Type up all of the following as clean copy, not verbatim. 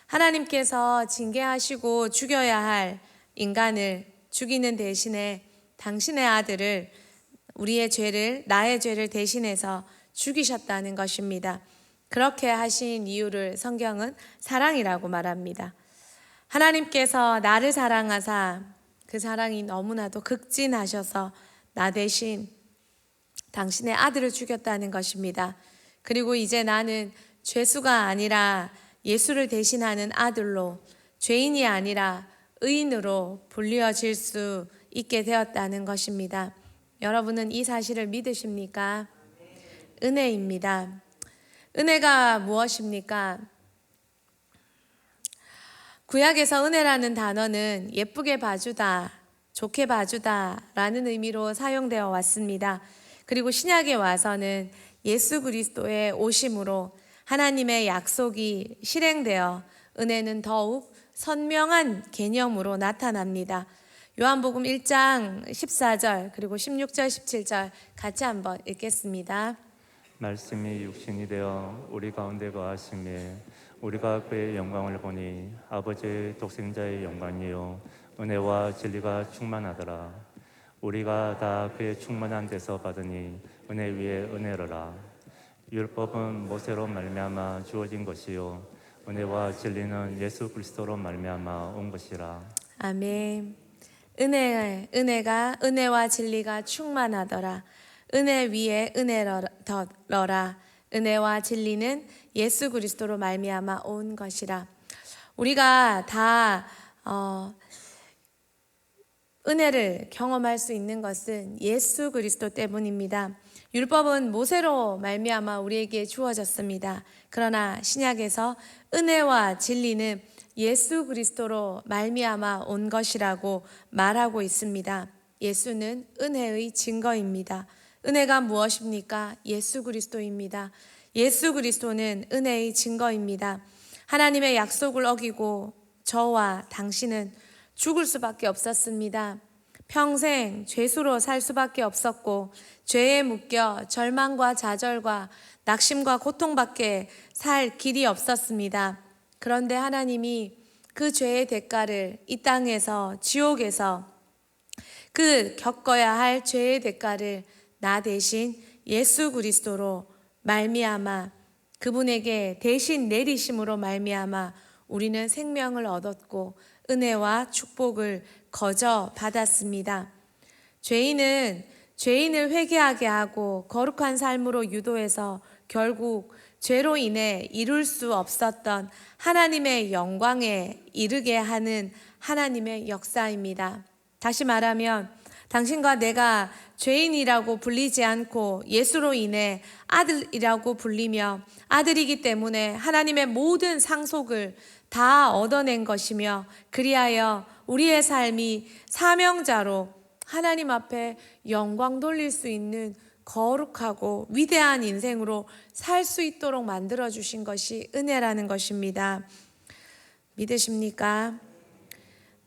하나님께서 징계하시고 죽여야 할 인간을 죽이는 대신에 당신의 아들을, 우리의 죄를, 나의 죄를 대신해서 죽이셨다는 것입니다. 그렇게 하신 이유를 성경은 사랑이라고 말합니다. 하나님께서 나를 사랑하사 그 사랑이 너무나도 극진하셔서 나 대신 당신의 아들을 죽였다는 것입니다. 그리고 이제 나는 죄수가 아니라 예수를 대신하는 아들로, 죄인이 아니라 의인으로 불리어질 수 있게 되었다는 것입니다. 여러분은 이 사실을 믿으십니까? 은혜입니다. 은혜가 무엇입니까? 구약에서 은혜라는 단어는 예쁘게 봐주다, 좋게 봐주다 라는 의미로 사용되어 왔습니다. 그리고 신약에 와서는 예수 그리스도의 오심으로 하나님의 약속이 실행되어 은혜는 더욱 선명한 개념으로 나타납니다. 요한복음 1장 14절 그리고 16절 17절 같이 한번 읽겠습니다. 말씀이 육신이 되어 우리 가운데 거하심에 우리가 그의 영광을 보니 아버지의 독생자의 영광이요 은혜와 진리가 충만하더라. 우리가 다 그의 충만한 데서 받으니 은혜 위에 은혜로라. 율법은 모세로 말미암아 주어진 것이요 은혜와 진리는 예수 그리스도로 말미암아 온 것이라. 아멘. 은혜와 진리가 충만하더라. 은혜 위에 은혜로라. 은혜와 진리는 예수 그리스도로 말미암아 온 것이라. 우리가 다 은혜를 경험할 수 있는 것은 예수 그리스도 때문입니다. 율법은 모세로 말미암아 우리에게 주어졌습니다. 그러나 신약에서 은혜와 진리는 예수 그리스도로 말미암아 온 것이라고 말하고 있습니다. 예수는 은혜의 증거입니다. 은혜가 무엇입니까? 예수 그리스도입니다. 예수 그리스도는 은혜의 증거입니다. 하나님의 약속을 어기고 저와 당신은 죽을 수밖에 없었습니다. 평생 죄수로 살 수밖에 없었고 죄에 묶여 절망과 좌절과 낙심과 고통밖에 살 길이 없었습니다. 그런데 하나님이 그 죄의 대가를 이 땅에서, 지옥에서 그 겪어야 할 죄의 대가를 나 대신 예수 그리스도로 말미암아 그분에게 대신 내리심으로 말미암아 우리는 생명을 얻었고 은혜와 축복을 거저 받았습니다. 죄인은 죄인을 회개하게 하고 거룩한 삶으로 유도해서 결국 죄로 인해 이룰 수 없었던 하나님의 영광에 이르게 하는 하나님의 역사입니다. 다시 말하면 당신과 내가 죄인이라고 불리지 않고 예수로 인해 아들이라고 불리며 아들이기 때문에 하나님의 모든 상속을 다 얻어낸 것이며 그리하여 우리의 삶이 사명자로 하나님 앞에 영광 돌릴 수 있는 거룩하고 위대한 인생으로 살 수 있도록 만들어주신 것이 은혜라는 것입니다. 믿으십니까?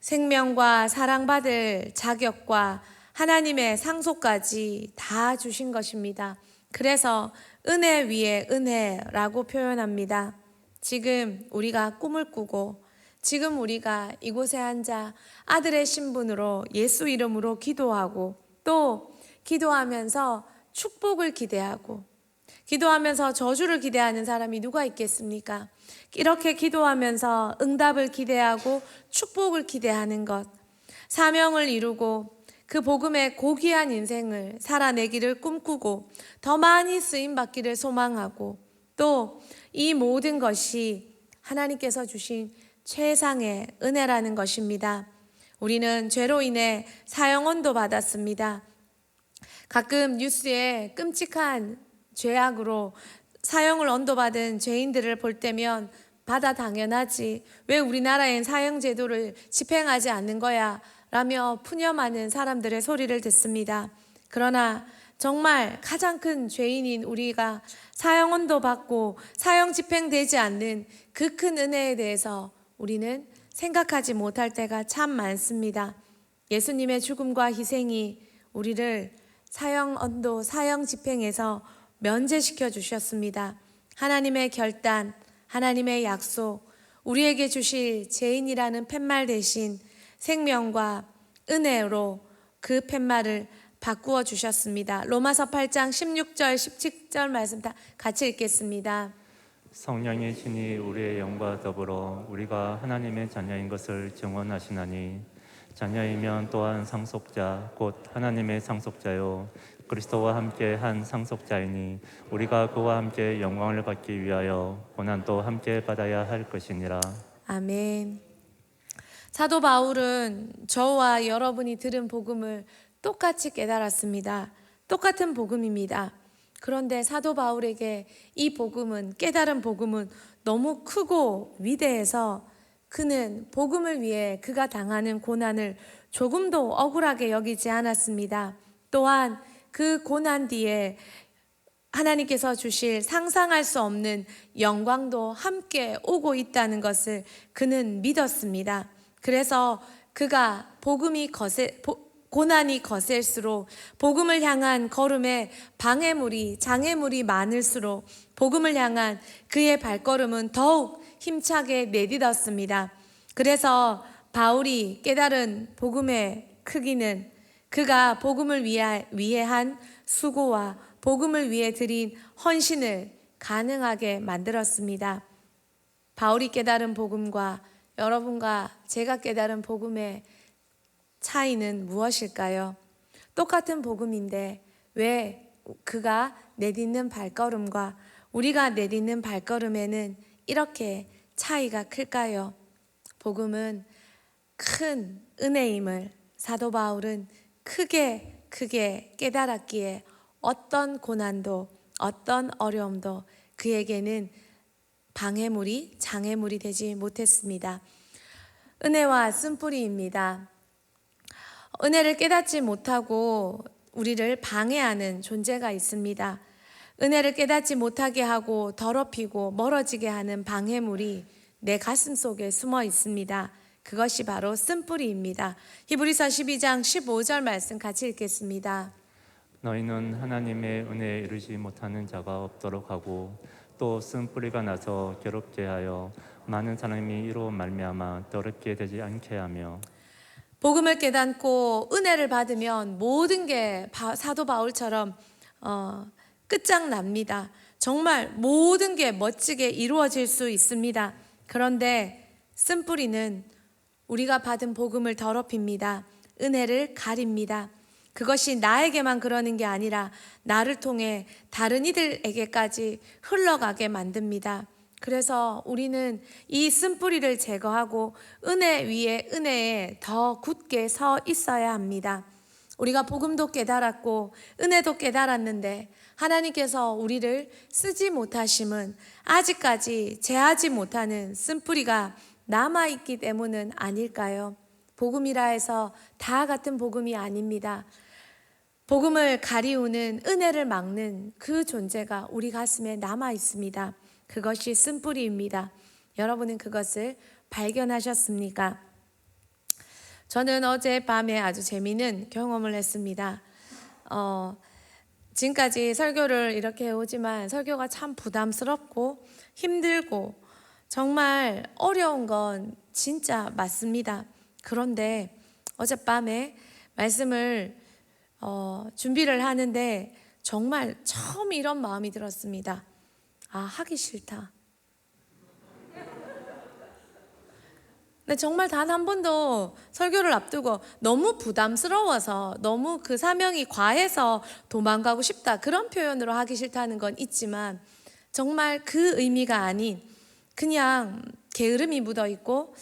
생명과 사랑받을 자격과 하나님의 상속까지 다 주신 것입니다. 그래서 은혜 위에 은혜라고 표현합니다. 지금 우리가 꿈을 꾸고 지금 우리가 이곳에 앉아 아들의 신분으로 예수 이름으로 기도하고 또 기도하면서 축복을 기대하고 기도하면서 저주를 기대하는 사람이 누가 있겠습니까? 이렇게 기도하면서 응답을 기대하고 축복을 기대하는 것, 사명을 이루고 그 복음의 고귀한 인생을 살아내기를 꿈꾸고 더 많이 쓰임받기를 소망하고 또 이 모든 것이 하나님께서 주신 최상의 은혜라는 것입니다. 우리는 죄로 인해 사형언도 받았습니다. 가끔 뉴스에 끔찍한 죄악으로 사형을 언도받은 죄인들을 볼 때면 받아 당연하지, 왜 우리나라엔 사형 제도를 집행하지 않는 거야 라며 푸념하는 사람들의 소리를 듣습니다. 그러나 정말 가장 큰 죄인인 우리가 사형 언도받고 사형 집행되지 않는 그 큰 은혜에 대해서 우리는 생각하지 못할 때가 참 많습니다. 예수님의 죽음과 희생이 우리를 사형 언도, 사형 집행에서 면제시켜 주셨습니다. 하나님의 결단, 하나님의 약속, 우리에게 주실 죄인이라는 팻말 대신 생명과 은혜로 그 팻말을 바꾸어 주셨습니다. 로마서 8장 16절 17절 말씀 다 같이 읽겠습니다. 성령의 신이 우리의 영과 더불어 우리가 하나님의 자녀인 것을 증언하시나니 자녀이면 또한 상속자 곧 하나님의 상속자요 그리스도와 함께 한 상속자이니 우리가 그와 함께 영광을 받기 위하여 고난도 함께 받아야 할 것이니라. 아멘. 사도 바울은 저와 여러분이 들은 복음을 똑같이 깨달았습니다. 똑같은 복음입니다. 그런데 사도 바울에게 이 복음은, 깨달은 복음은 너무 크고 위대해서 그는 복음을 위해 그가 당하는 고난을 조금도 억울하게 여기지 않았습니다. 또한 그 고난 뒤에 하나님께서 주실 상상할 수 없는 영광도 함께 오고 있다는 것을 그는 믿었습니다. 그래서 그가 고난이 거셀수록 복음을 향한 걸음에 방해물이, 장애물이 많을수록 복음을 향한 그의 발걸음은 더욱 힘차게 내딛었습니다. 그래서 바울이 깨달은 복음의 크기는 그가 복음을 위해 한 수고와 복음을 위해 드린 헌신을 가능하게 만들었습니다. 바울이 깨달은 복음과 여러분과 제가 깨달은 복음의 차이는 무엇일까요? 똑같은 복음인데 왜 그가 내딛는 발걸음과 우리가 내딛는 발걸음에는 이렇게 차이가 클까요? 복음은 큰 은혜임을 사도 바울은 크게 깨달았기에 어떤 고난도 어떤 어려움도 그에게는 방해물이 장애물이 되지 못했습니다. 은혜와 쓴뿌리입니다. 은혜를 깨닫지 못하고 우리를 방해하는 존재가 있습니다. 은혜를 깨닫지 못하게 하고 더럽히고 멀어지게 하는 방해물이 내 가슴 속에 숨어 있습니다. 그것이 바로 쓴뿌리입니다. 히브리서 12장 15절 말씀 같이 읽겠습니다. 너희는 하나님의 은혜에 이르지 못하는 자가 없도록 하고 또 쓴뿌리가 나서 괴롭게 하여 많은 사람이 이로 말미암아 더럽게 되지 않게 하며. 복음을 깨닫고 은혜를 받으면 모든 게 사도 바울처럼 끝장납니다. 정말 모든 게 멋지게 이루어질 수 있습니다. 그런데 쓴뿌리는 우리가 받은 복음을 더럽힙니다. 은혜를 가립니다. 그것이 나에게만 그러는 게 아니라 나를 통해 다른 이들에게까지 흘러가게 만듭니다. 그래서 우리는 이 쓴뿌리를 제거하고 은혜 위에 은혜에 더 굳게 서 있어야 합니다. 우리가 복음도 깨달았고 은혜도 깨달았는데 하나님께서 우리를 쓰지 못하심은 아직까지 제하지 못하는 쓴뿌리가 남아있기 때문은 아닐까요? 복음이라 해서 다 같은 복음이 아닙니다. 복음을 가리우는 은혜를 막는 그 존재가 우리 가슴에 남아 있습니다. 그것이 쓴뿌리입니다. 여러분은 그것을 발견하셨습니까? 저는 어젯밤에 아주 재미있는 경험을 했습니다. 지금까지 설교를 이렇게 해오지만 설교가 참 부담스럽고 힘들고 정말 어려운 건 진짜 맞습니다. 그런데 어젯밤에 말씀을 준비를 하는데 정말 처음 이런 마음이 들었습니다. 아, 하기 싫다. 근데 정말 단 한 번도 설교를 앞두고 너무 부담스러워서 너무 그 사명이 과해서 도망가고 싶다 그런 표현으로 하기 싫다는 건 있지만 정말 그 의미가 아닌 그냥 게으름이 묻어있고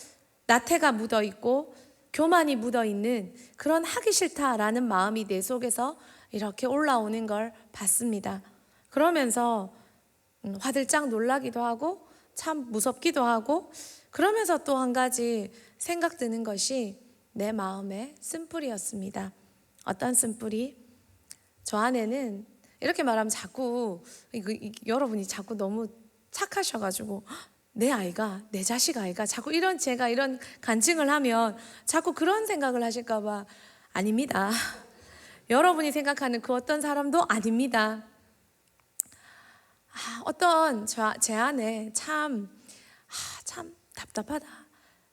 나태가 묻어있고 교만이 묻어있는 그런 하기 싫다라는 마음이 내 속에서 이렇게 올라오는 걸 봤습니다. 그러면서 화들짝 놀라기도 하고 참 무섭기도 하고 그러면서 또 한 가지 생각 드는 것이 내 마음의 쓴뿌리였습니다. 어떤 쓴뿌리? 저 안에는 이렇게 말하면 자꾸 여러분이 자꾸 너무 착하셔가지고 내 아이가 내 자식 아이가 자꾸 제가 이런 간증을 하면 자꾸 그런 생각을 하실까 봐 아닙니다. 여러분이 생각하는 그 어떤 사람도 아닙니다. 어떤 제 안에 참 답답하다.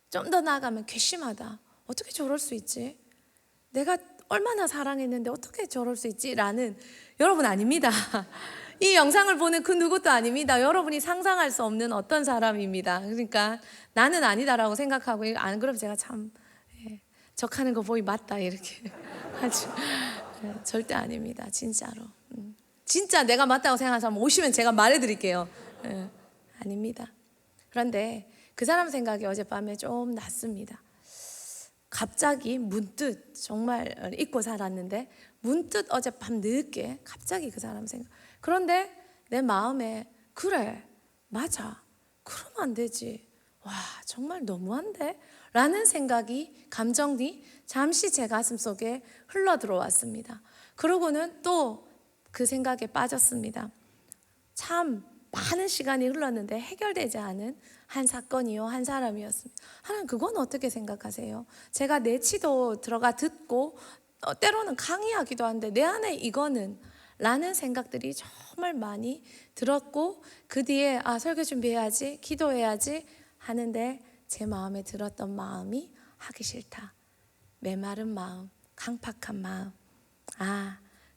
좀 더 나아가면 괘씸하다. 어떻게 저럴 수 있지? 내가 얼마나 사랑했는데 어떻게 저럴 수 있지? 라는, 여러분 아닙니다. 이 영상을 보는 그 누구도 아닙니다. 여러분이 상상할 수 없는 어떤 사람입니다. 그러니까 나는 아니다라고 생각하고, 안 그러면 제가 참 적하는 거 보이 맞다 이렇게 아주 절대 아닙니다. 진짜로. 진짜 내가 맞다고 생각하는 사람 오시면 제가 말해드릴게요. 아닙니다. 그런데 그 사람 생각이 어젯밤에 좀 났습니다. 갑자기 문득, 정말 잊고 살았는데 문득 어젯밤 늦게 갑자기 그 사람 생각. 그런데 내 마음에 그래 맞아 그러면 안 되지. 와 정말 너무한데? 라는 생각이, 감정이 잠시 제 가슴 속에 흘러 들어왔습니다. 그러고는 또 그 생각에 빠졌습니다. 참 많은 시간이 흘렀는데 해결되지 않은 한 사건이요, 한 사람이었습니다. 하나님 그건 어떻게 생각하세요? 제가 내치도 들어가 듣고 때로는 강의하기도 하는데 내 안에 이거는 라는 생각들이 정말 많이 들었고, 그 뒤에 설교 준비해야지, 기도해야지 하는데 제 마음에 들었던 마음이 하기 싫다. 메마른 마음, 강팍한 마음.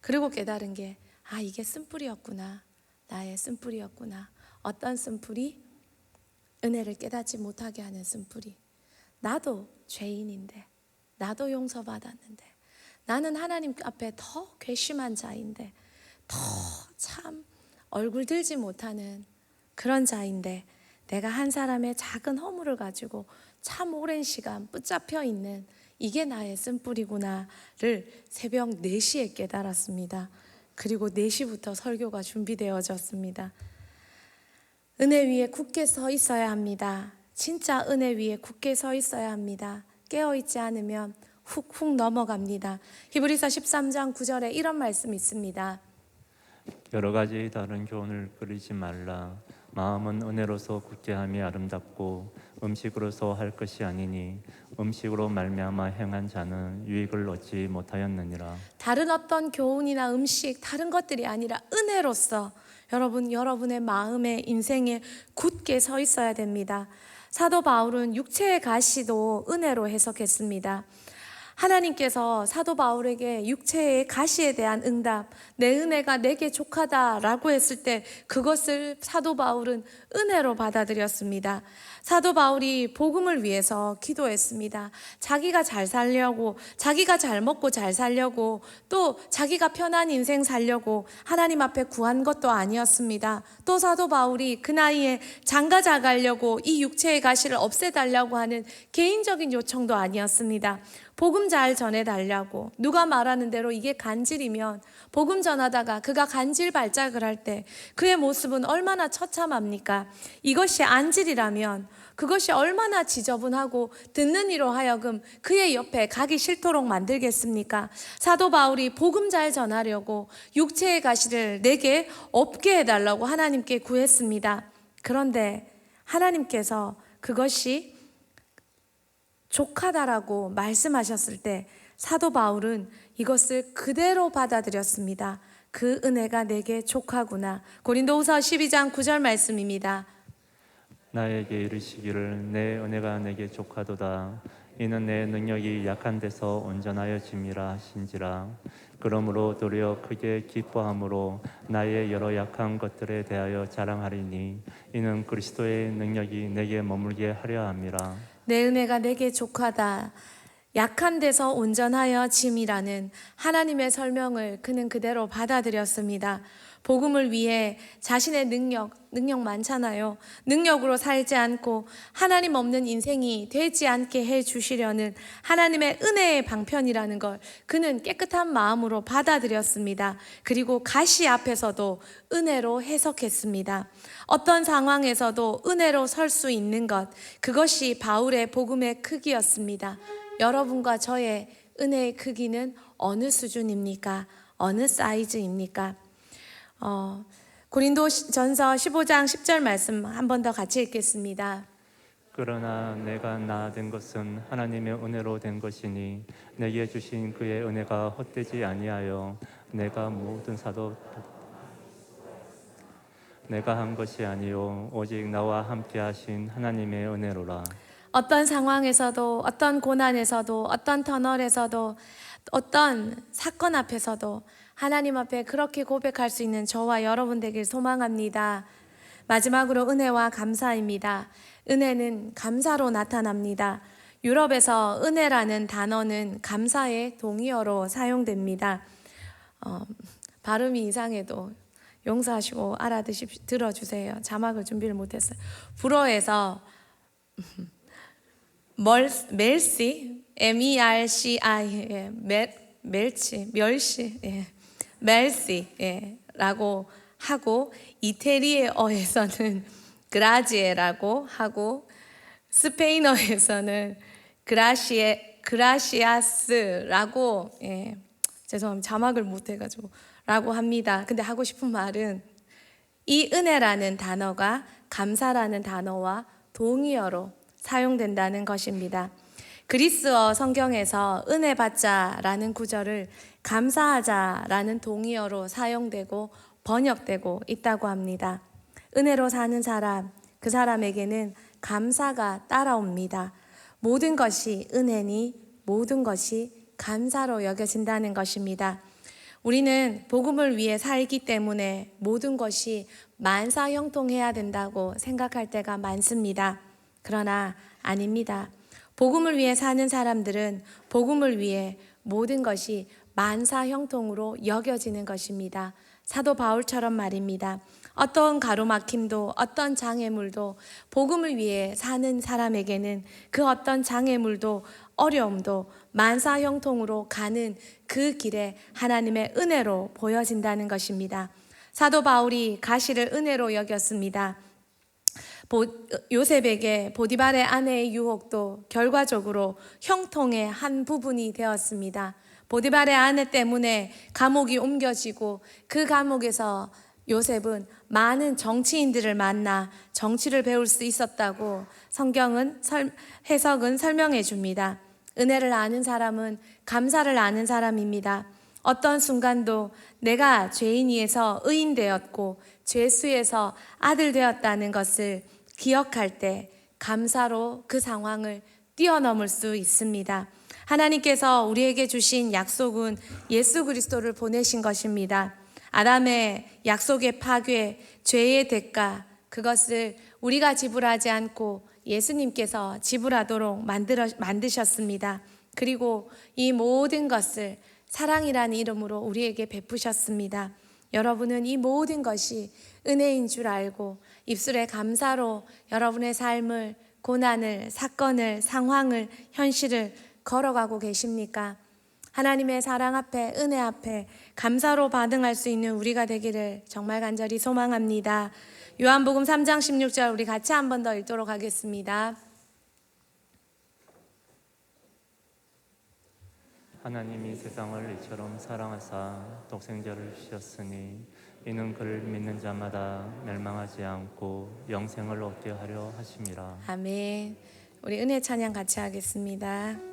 그리고 깨달은 게 이게 쓴뿌리였구나. 나의 쓴뿌리였구나. 어떤 쓴뿌리? 은혜를 깨닫지 못하게 하는 쓴뿌리. 나도 죄인인데, 나도 용서받았는데, 나는 하나님 앞에 더 괘씸한 자인데, 더 참 얼굴 들지 못하는 그런 자인데, 내가 한 사람의 작은 허물을 가지고 참 오랜 시간 붙잡혀 있는 이게 나의 쓴뿌리구나를 새벽 4시에 깨달았습니다. 그리고 4시부터 설교가 준비되어졌습니다. 은혜 위에 굳게 서 있어야 합니다. 진짜 은혜 위에 굳게 서 있어야 합니다. 깨어있지 않으면 훅훅 넘어갑니다. 히브리서 13장 9절에 이런 말씀이 있습니다. 여러 가지 다른 교훈을 끌이지 말라. 마음은 은혜로서 굳게 함이 아름답고 음식으로서 할 것이 아니니 음식으로 말미암아 행한 자는 유익을 얻지 못하였느니라. 다른 어떤 교훈이나 음식, 다른 것들이 아니라 은혜로서 여러분의 마음에, 인생에 굳게 서 있어야 됩니다. 사도 바울은 육체의 가시도 은혜로 해석했습니다. 하나님께서 사도 바울에게 육체의 가시에 대한 응답, 내 은혜가 내게 족하다라고 했을 때 그것을 사도 바울은 은혜로 받아들였습니다. 사도 바울이 복음을 위해서 기도했습니다. 자기가 잘 살려고, 자기가 잘 먹고 잘 살려고, 또 자기가 편한 인생 살려고 하나님 앞에 구한 것도 아니었습니다. 또 사도 바울이 그 나이에 장가 잘 가려고 이 육체의 가시를 없애달라고 하는 개인적인 요청도 아니었습니다. 복음 잘 전해달라고, 누가 말하는 대로 이게 간질이면 복음 전하다가 그가 간질 발작을 할 때 그의 모습은 얼마나 처참합니까? 이것이 안질이라면 그것이 얼마나 지저분하고 듣는 이로 하여금 그의 옆에 가기 싫도록 만들겠습니까? 사도 바울이 복음 잘 전하려고 육체의 가시를 내게 없게 해달라고 하나님께 구했습니다. 그런데 하나님께서 그것이 족하다라고 말씀하셨을 때 사도 바울은 이것을 그대로 받아들였습니다. 그 은혜가 내게 족하구나. 고린도후서 12장 9절 말씀입니다. 나에게 이르시기를 내 은혜가 내게 족하도다. 이는 내 능력이 약한 데서 온전하여 짐이라 하신지라. 그러므로 도리어 크게 기뻐함으로 나의 여러 약한 것들에 대하여 자랑하리니 이는 그리스도의 능력이 내게 머물게 하려 함이라. 내 은혜가 내게 족하다. 약한 데서 온전하여 짐이라는 하나님의 설명을 그는 그대로 받아들였습니다. 복음을 위해 자신의 능력 많잖아요. 능력으로 살지 않고 하나님 없는 인생이 되지 않게 해주시려는 하나님의 은혜의 방편이라는 걸 그는 깨끗한 마음으로 받아들였습니다. 그리고 가시 앞에서도 은혜로 해석했습니다. 어떤 상황에서도 은혜로 설 수 있는 것, 그것이 바울의 복음의 크기였습니다. 여러분과 저의 은혜의 크기는 어느 수준입니까? 어느 사이즈입니까? 고린도전서 15장 10절 말씀 한 번 더 같이 읽겠습니다. 그러나 내가 나 된 것은 하나님의 은혜로 된 것이니 내게 주신 그의 은혜가 헛되지 아니하여 내가 모든 사도 내가 한 것이 아니요 오직 나와 함께 하신 하나님의 은혜로라. 어떤 상황에서도, 어떤 고난에서도, 어떤 터널에서도, 어떤 사건 앞에서도 하나님 앞에 그렇게 고백할 수 있는 저와 여러분 되길 소망합니다. 마지막으로 은혜와 감사입니다. 은혜는 감사로 나타납니다. 유럽에서 은혜라는 단어는 감사의 동의어로 사용됩니다. 발음이 이상해도 용서하시고 들어주세요. 자막을 준비를 못했어요. 불어에서 멜시, M-E-R-C-I, 예, 멸치, 예, 멜시, 예, 라고 하고, 이태리어에서는 그라지에라고 하고, 스페인어에서는 그라시아스라고, 예, 죄송합니다. 자막을 못해가지고, 라고 합니다. 근데 하고 싶은 말은 이 은혜라는 단어가 감사라는 단어와 동의어로 사용된다는 것입니다. 그리스어 성경에서 은혜 받자라는 구절을 감사하자라는 동의어로 사용되고 번역되고 있다고 합니다. 은혜로 사는 사람, 그 사람에게는 감사가 따라옵니다. 모든 것이 은혜니 모든 것이 감사로 여겨진다는 것입니다. 우리는 복음을 위해 살기 때문에 모든 것이 만사형통해야 된다고 생각할 때가 많습니다. 그러나 아닙니다. 복음을 위해 사는 사람들은 복음을 위해 모든 것이 만사형통으로 여겨지는 것입니다. 사도 바울처럼 말입니다. 어떤 가로막힘도 어떤 장애물도 복음을 위해 사는 사람에게는 그 어떤 장애물도 어려움도 만사형통으로 가는 그 길에 하나님의 은혜로 보여진다는 것입니다. 사도 바울이 가시를 은혜로 여겼습니다. 요셉에게 보디발의 아내의 유혹도 결과적으로 형통의 한 부분이 되었습니다. 보디발의 아내 때문에 감옥이 옮겨지고 그 감옥에서 요셉은 많은 정치인들을 만나 정치를 배울 수 있었다고 성경은 해석은 설명해 줍니다. 은혜를 아는 사람은 감사를 아는 사람입니다. 어떤 순간도 내가 죄인이에서 의인 되었고 죄수에서 아들 되었다는 것을 기억할 때 감사로 그 상황을 뛰어넘을 수 있습니다. 하나님께서 우리에게 주신 약속은 예수 그리스도를 보내신 것입니다. 아담의 약속의 파괴, 죄의 대가, 그것을 우리가 지불하지 않고 예수님께서 지불하도록 만드셨습니다. 그리고 이 모든 것을 사랑이라는 이름으로 우리에게 베푸셨습니다. 여러분은 이 모든 것이 은혜인 줄 알고 입술에 감사로 여러분의 삶을, 고난을, 사건을, 상황을, 현실을 걸어가고 계십니까? 하나님의 사랑 앞에, 은혜 앞에 감사로 반응할 수 있는 우리가 되기를 정말 간절히 소망합니다. 요한복음 3장 16절 우리 같이 한 번 더 읽도록 하겠습니다. 하나님이 세상을 이처럼 사랑하사 독생자를 주셨으니 이는 그를 믿는 자마다 멸망하지 않고 영생을 얻게 하려 하심이라. 아멘. 우리 은혜 찬양 같이 하겠습니다.